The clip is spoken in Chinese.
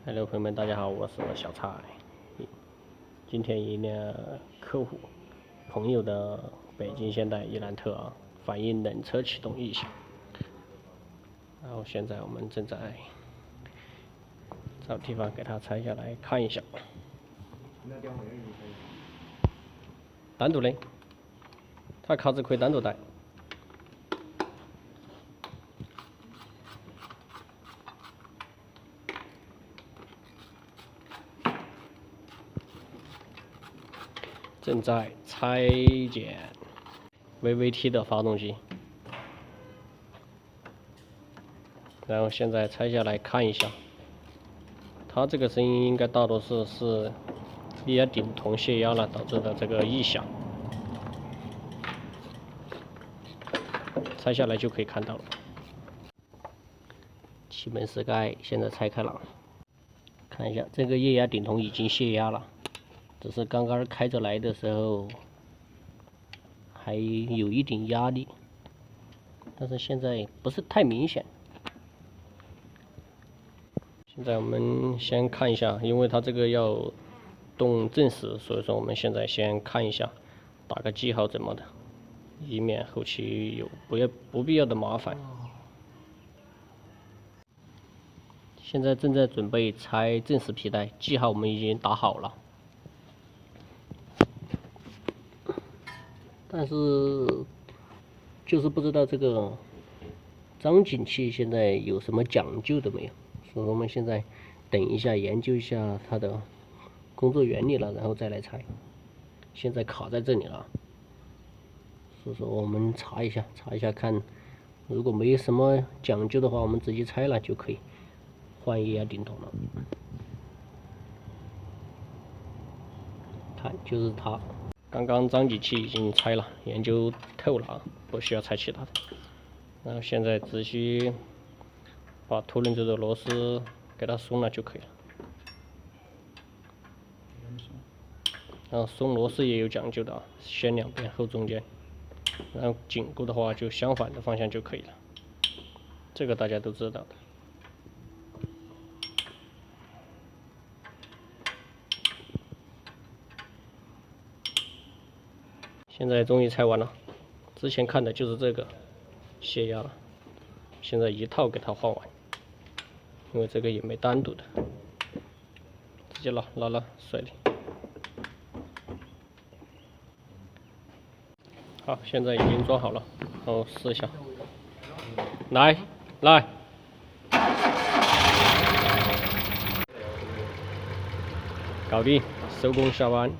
Hello， 朋友们，大家好，我是小蔡。今天一辆客户朋友的北京现代伊兰特反映冷车启动异响，然后现在我们正在找地方给它拆下来看一下。单独的，它卡子可以单独带。正在拆解 VVT 的发动机，然后现在拆下来看一下，它这个声音应该大多是液压顶筒泄压了导致的这个异响。拆下来就可以看到了，气门室盖现在拆开了，看一下这个液压顶筒已经泄压了。只是刚刚开着来的时候还有一点压力，但是现在不是太明显。现在我们先看一下，因为它这个要动正时，所以说我们现在先看一下，打个记号怎么的，以免后期有不必要的麻烦。现在正在准备拆正时皮带，记号我们已经打好了。但是就是不知道这个张紧器现在有什么讲究的没有，所以我们现在等一下研究一下它的工作原理了，然后再来拆。现在卡在这里了，所以说我们查一下看，如果没什么讲究的话，我们直接拆了就可以换液压顶筒了。看，就是它。刚刚张紧器已经拆了，研究透了，不需要拆其他的。然后现在只需把凸轮轴的螺丝给它松了就可以了。然后松螺丝也有讲究的先两边后中间，然后紧固的话就相反的方向就可以了，这个大家都知道的。现在终于拆完了，之前看的就是这个泄压了，现在一套给它换完，因为这个也没单独的，直接拉水里。好，现在已经装好了，然后试一下，来，搞定，收工下班。